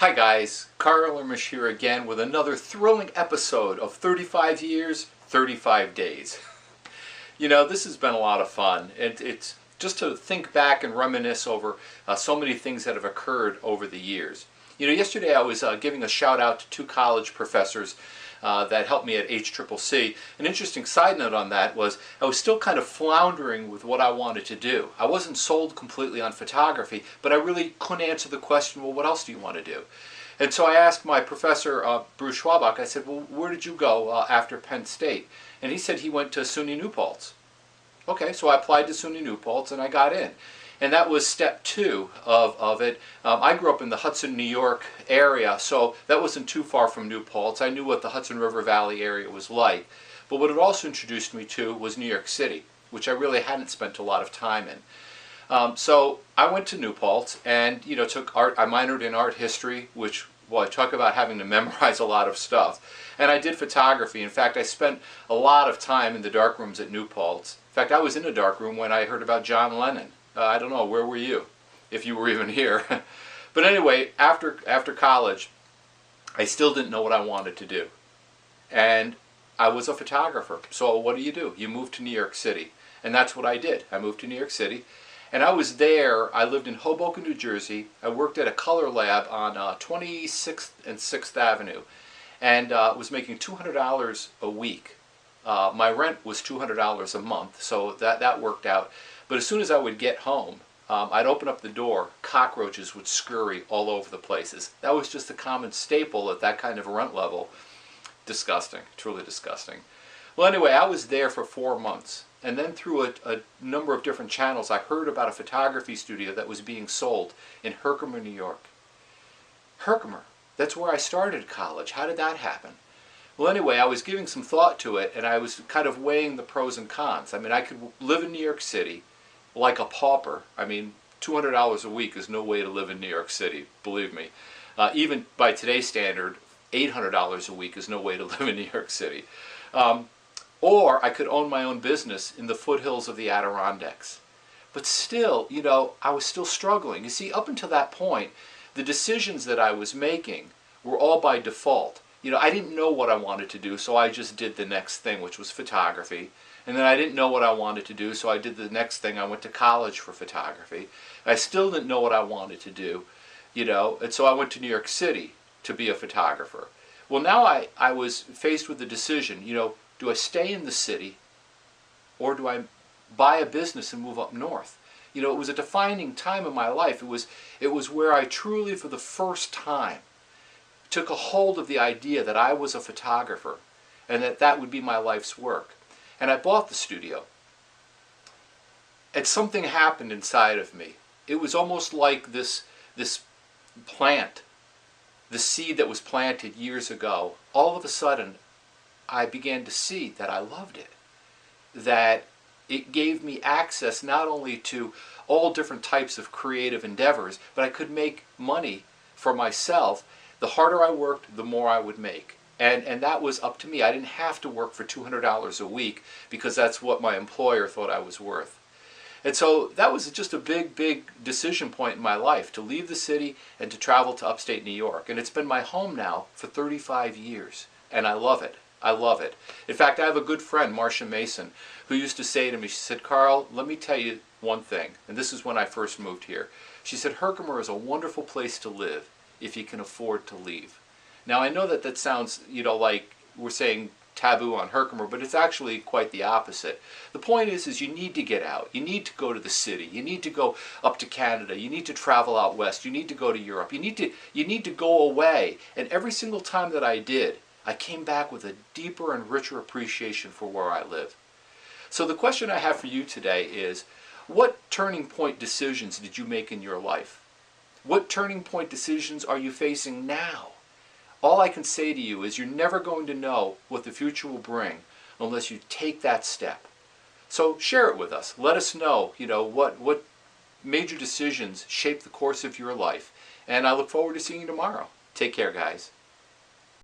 Hi guys, Carl Ermish here again with another thrilling episode of 35 Years, 35 Days. You know, this has been a lot of fun. It's just to think back and reminisce over so many things that have occurred over the years. You know, yesterday I was giving a shout out to two college professors that helped me at HCCC. An interesting side note on that was I was still kind of floundering with what I wanted to do. I wasn't sold completely on photography, but I really couldn't answer the question, well, what else do you want to do? And so I asked my professor, Bruce Schwabach, I said, well, where did you go after Penn State? And he said he went to SUNY New Paltz. Okay, so I applied to SUNY New Paltz and I got in. And that was step two of it. I grew up in the Hudson, New York area, so that wasn't too far from New Paltz. I knew what the Hudson River Valley area was like. But what it also introduced me to was New York City, which I really hadn't spent a lot of time in. So I went to New Paltz and, you know, took art. I minored in art history, which, well, I talk about having to memorize a lot of stuff. And I did photography. In fact, I spent a lot of time in the dark rooms at New Paltz. In fact, I was in a dark room when I heard about John Lennon. I don't know, where were you, if you were even here? But anyway, after college, I still didn't know what I wanted to do. And I was a photographer. So what do? You move to New York City. And that's what I did. I moved to New York City. And I was there. I lived in Hoboken, New Jersey. I worked at a color lab on 26th and 6th Avenue. And was making $200 a week. My rent was $200 a month, so that worked out. But as soon as I would get home, I'd open up the door, cockroaches would scurry all over the places. That was just a common staple at that kind of rent level. Disgusting, truly disgusting. Well, anyway, I was there for 4 months. And then through a number of different channels, I heard about a photography studio that was being sold in Herkimer, New York. Herkimer, that's where I started college. How did that happen? Well, anyway, I was giving some thought to it, and I was kind of weighing the pros and cons. I mean, I could live in New York City like a pauper. I mean, $200 a week is no way to live in New York City, believe me. Even by today's standard, $800 a week is no way to live in New York City. Or I could own my own business in the foothills of the Adirondacks. But still, you know, I was still struggling. You see, up until that point, the decisions that I was making were all by default. You know, I didn't know what I wanted to do, so I just did the next thing, which was photography. And then I didn't know what I wanted to do, so I did the next thing. I went to college for photography. I still didn't know what I wanted to do, you know, and so I went to New York City to be a photographer. Well, now I was faced with the decision, you know, do I stay in the city or do I buy a business and move up north? You know, it was a defining time in my life. It was where I truly, for the first time, took a hold of the idea that I was a photographer and that would be my life's work. And I bought the studio. And something happened inside of me. It was almost like this plant, the seed that was planted years ago. All of a sudden, I began to see that I loved it. That it gave me access not only to all different types of creative endeavors, but I could make money for myself. The harder I worked, the more I would make. And that was up to me. I didn't have to work for $200 a week because that's what my employer thought I was worth. And so that was just a big, big decision point in my life, to leave the city and to travel to upstate New York. And it's been my home now for 35 years. And I love it. I love it. In fact, I have a good friend, Marcia Mason, who used to say to me, she said, Carl, let me tell you one thing. And this is when I first moved here. She said, Herkimer is a wonderful place to live if you can afford to leave. Now, I know that sounds, you know, like we're saying taboo on Herkimer, but it's actually quite the opposite. The point is you need to get out. You need to go to the city. You need to go up to Canada. You need to travel out west. You need to go to Europe. You need to go away. And every single time that I did, I came back with a deeper and richer appreciation for where I live. So the question I have for you today is, what turning point decisions did you make in your life? What turning point decisions are you facing now? All I can say to you is you're never going to know what the future will bring unless you take that step. So share it with us. Let us know, you know, what major decisions shape the course of your life. And I look forward to seeing you tomorrow. Take care, guys.